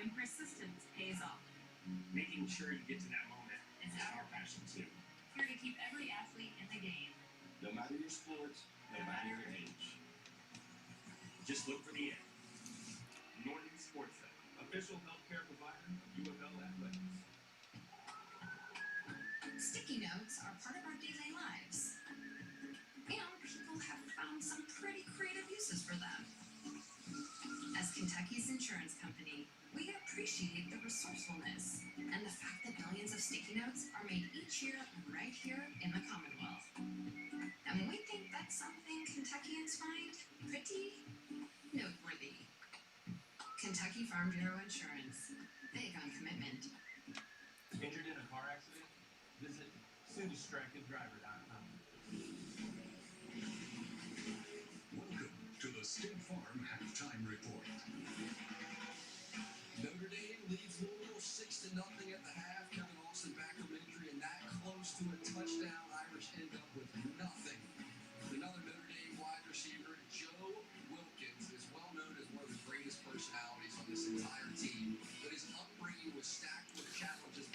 when persistence pays off. Making sure you get to that moment is our passion too. Here to keep every athlete in the game. No matter your sport, no matter your age. Just look for the end. Northern Sports Center, official healthcare provider of UFL athletics. Sticky notes are part of our daily lives. And people have found some pretty creative uses for them. As Kentucky's insurance company, we appreciate the resourcefulness and the fact that millions of sticky notes are made each year right here in the Commonwealth. And we think that's something Kentuckians find pretty noteworthy. Kentucky Farm Bureau Insurance. Big on commitment. Injured in a car accident? Visit soondistracteddriver.com. Welcome to the State Farm Halftime Report. Notre Dame leads Louisville 6-0 at the half. Kevin Austin back from injury and that close to a touchdown. Irish end up with nothing. Another Notre Dame wide receiver, Joe Wilkins, is well known as one of the greatest personalities on this entire team, but his upbringing was stacked with challenges.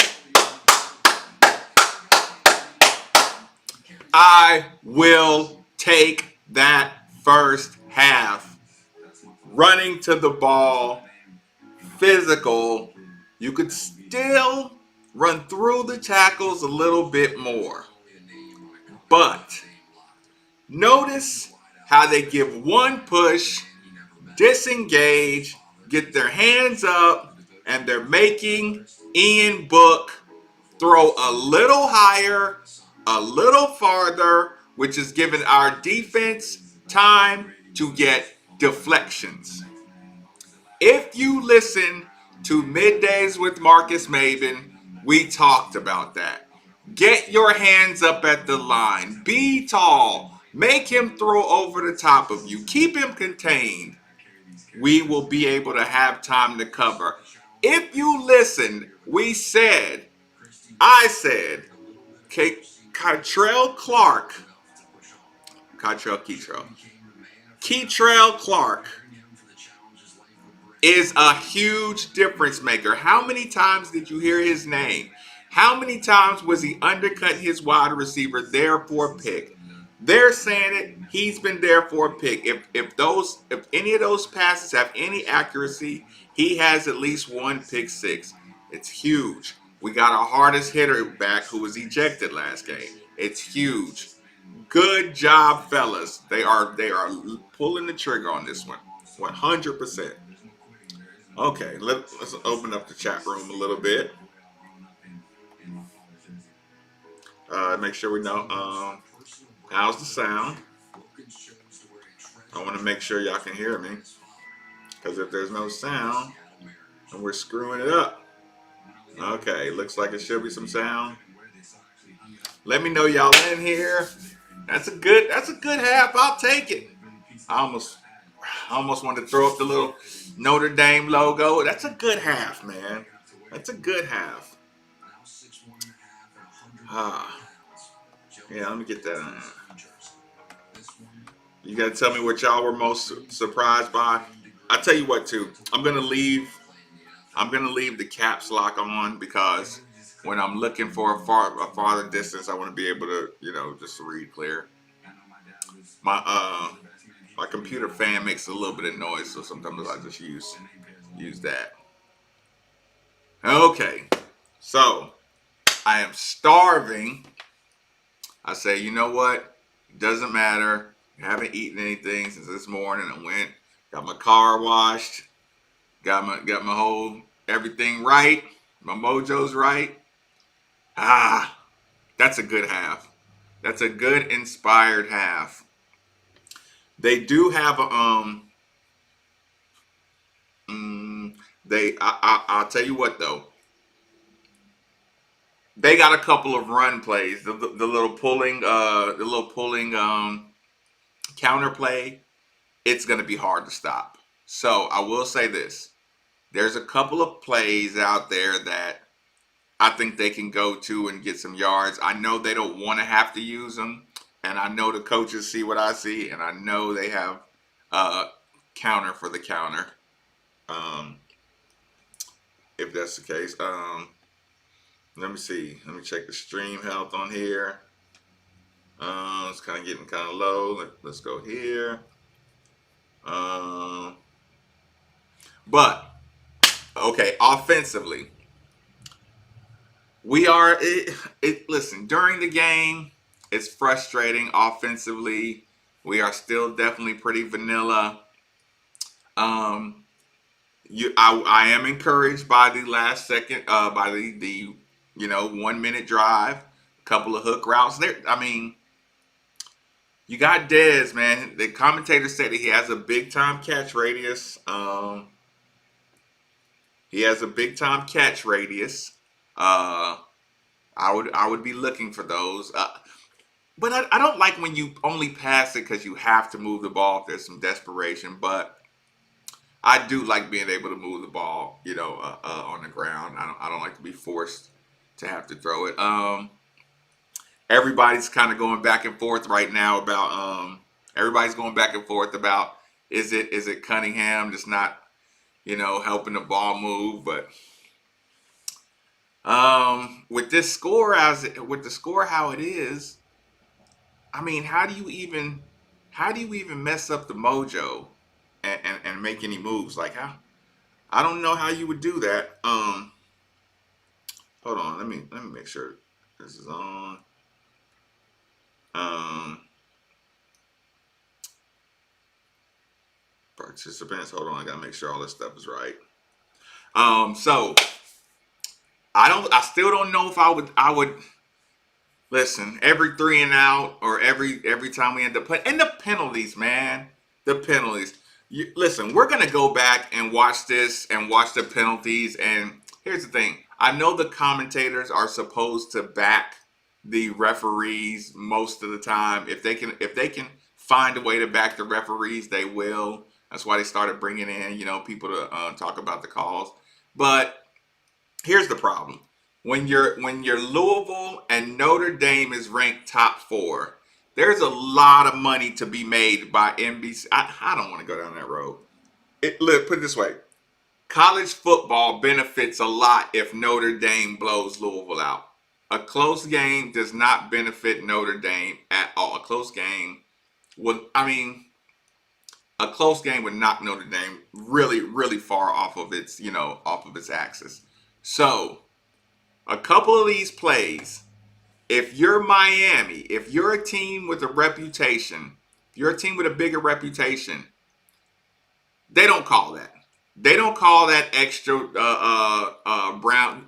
I will take that first half. Running to the ball, physical. You could still run through the tackles a little bit more. But notice how they give one push, disengage, get their hands up, and they're making Ian Book throw a little higher, a little farther, which is giving our defense time to get deflections. If you listen to Middays with Marcus Maven, we talked about that. Get your hands up at the line. Be tall. Make him throw over the top of you. Keep him contained. We will be able to have time to cover. If you listen, I said, Keitrell Clark is a huge difference maker. How many times did you hear his name? How many times was he undercut his wide receiver there for a pick? They're saying it. He's been there for a pick. If any of those passes have any accuracy, he has at least one pick six. It's huge. We got our hardest hitter back who was ejected last game. It's huge. Good job, fellas. They are pulling the trigger on this one, 100%. Okay, let's open up the chat room a little bit. Make sure we know how's the sound. I want to make sure y'all can hear me, because if there's no sound, then we're screwing it up. Okay, looks like it should be some sound. Let me know y'all in here. That's a good half. I'll take it. I almost wanted to throw up the little Notre Dame logo. That's a good half, man. That's a good half. Yeah, let me get that on. You got to tell me what y'all were most surprised by. I'll tell you what, too. I'm gonna leave the caps lock on, because when I'm looking for a farther distance, I want to be able to, just read clear. My computer fan makes a little bit of noise, so sometimes I just use that. Okay, so I am starving. I say, you know what? It doesn't matter. I haven't eaten anything since this morning. I got my car washed, got my whole everything right. My mojo's right. That's a good half. That's a good inspired half. They do have a I'll tell you what though. They got a couple of run plays. The little pulling counter play. It's going to be hard to stop. So I will say this: there's a couple of plays out there that I think they can go to and get some yards. I know they don't want to have to use them, and I know the coaches see what I see, and I know they have counter for the counter. that's the case. Let me see. Let me check the stream health on here. It's kind of getting kind of low. Let's go here. Um, but okay, offensively, we are. Listen, during the game, it's frustrating. Offensively, we are still definitely pretty vanilla. Um, I am encouraged by the last second, by the 1 minute drive, a couple of hook routes. There, I mean, you got Dez, man. The commentator said that he has a big time catch radius. He has a big time catch radius. Uh, I would be looking for those. But I don't like when you only pass it because you have to move the ball if there's some desperation. But I do like being able to move the ball, on the ground. I don't like to be forced to have to throw it. Everybody's kind of going back and forth right now about everybody's going back and forth about is it Cunningham just not helping the ball move, but with this score with the score how it is, I mean, how do you even mess up the mojo and make any moves? Like how I don't know how you would do that. Hold on, let me make sure this is on. Um, Participants. Hold on, I gotta make sure all this stuff is right. So I still don't know if I would listen every three and out or every time we end up playing and the penalties, man, the penalties. Listen, we're gonna go back and watch this and watch the penalties. And here's the thing: I know the commentators are supposed to back the referees most of the time. If they can find a way to back the referees, they will. That's why they started bringing in people to talk about the calls. But here's the problem: when you're Louisville and Notre Dame is ranked top four, there's a lot of money to be made by NBC. I don't want to go down that road. Look, put it this way: college football benefits a lot if Notre Dame blows Louisville out. A close game does not benefit Notre Dame at all. A close game would knock Notre Dame really, really far off of its axis. So a couple of these plays, if you're Miami, if you're a team with a reputation, if you're a team with a bigger reputation, they don't call that. They don't call that extra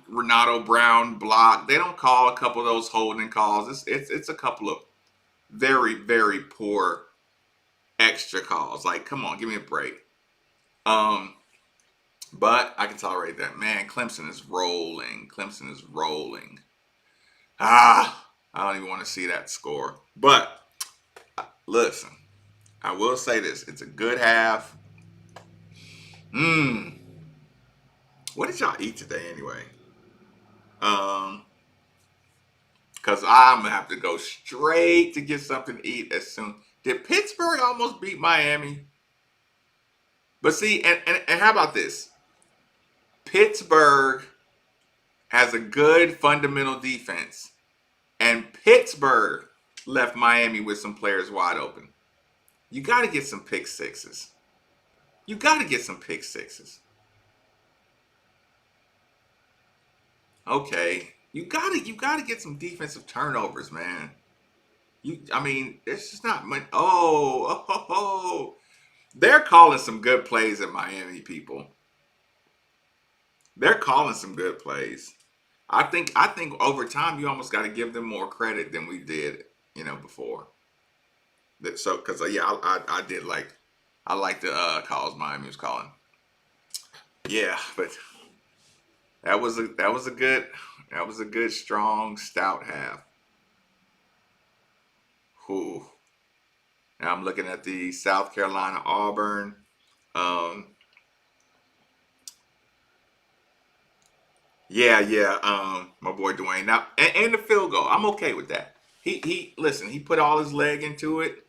Renato Brown block. They don't call a couple of those holding calls. It's a couple of very, very poor extra calls. Like, come on, give me a break. Um, but I can tolerate that. Man, Clemson is rolling. Clemson is rolling. I don't even want to see that score. But listen, I will say this: it's a good half. Mmm. What did y'all eat today anyway? Um, Cause I'm gonna have to go straight to get something to eat as soon. Did Pittsburgh almost beat Miami? But see, and how about this? Pittsburgh has a good fundamental defense, and Pittsburgh left Miami with some players wide open. You got to get some pick sixes. You got to get some pick sixes. Okay, you gotta get some defensive turnovers, man. I mean, it's just not much. Oh, they're calling some good plays at Miami, people. They're calling some good plays. I think over time you almost got to give them more credit than we did, before. So, because yeah, I did I like the calls Miami was calling. Yeah, but that was a good strong stout half. Whew. Now I'm looking at the South Carolina Auburn. Um, yeah, yeah. My boy Dwayne. Now and the field goal. I'm okay with that. He listen. He put all his leg into it.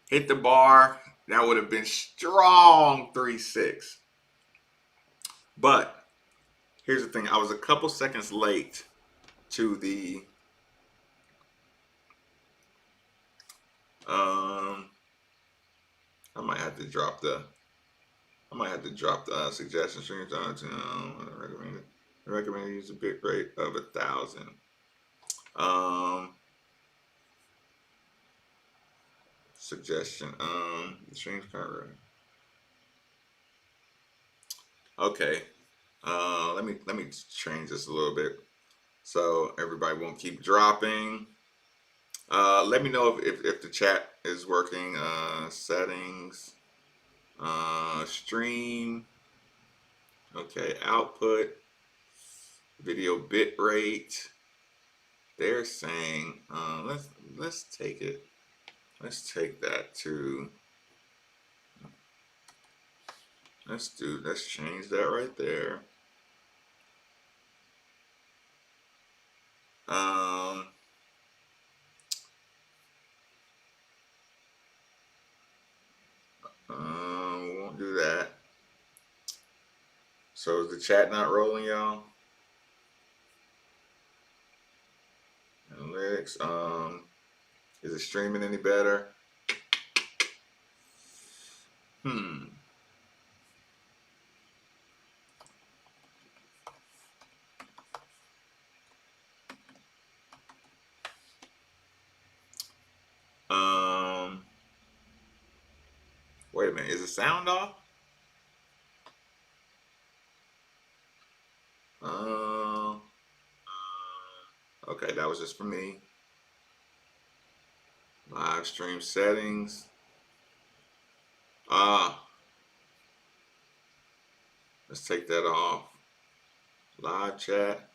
Hit the bar. That would have been strong 3-6. But Here's the thing. I was a couple seconds late to the I might have to drop the suggestion streams down to I recommend use a bit rate of 1,000. Suggestion. The stream's current. Okay. Let me change this a little bit so everybody won't keep dropping. Let me know if the chat is working. Settings. Stream. Okay. Output. Video bit rate. They're saying let's take it. Let's take that to. Let's change that right there. We won't do that. So is the chat not rolling, y'all? Analytics. Is it streaming any better? Wait a minute. Is the sound off? Okay, that was just for me. Live stream settings. Let's take that off. Live chat.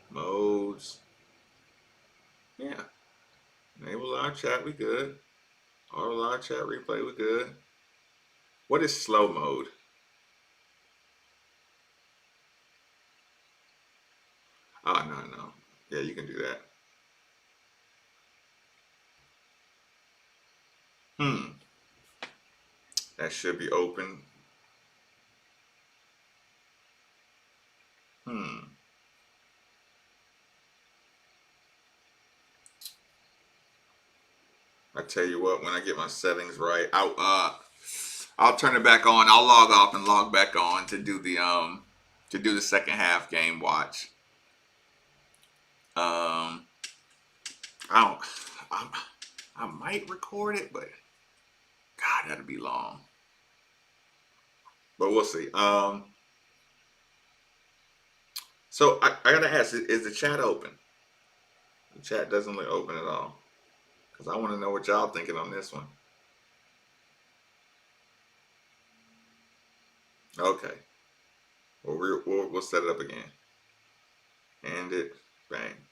Modes. Yeah. Enable live chat, we good. Auto live chat replay, we good. What is slow mode? Oh, no. Yeah, you can do that. That should be open. I tell you what, when I get my settings right, I'll turn it back on. I'll log off and log back on to do the second half game watch. I don't. I might record it, but God, that'd be long. But we'll see. So I gotta ask: is the chat open? The chat doesn't look open at all, because I want to know what y'all thinking on this one. Okay. Well, we'll set it up again. End it. Bang.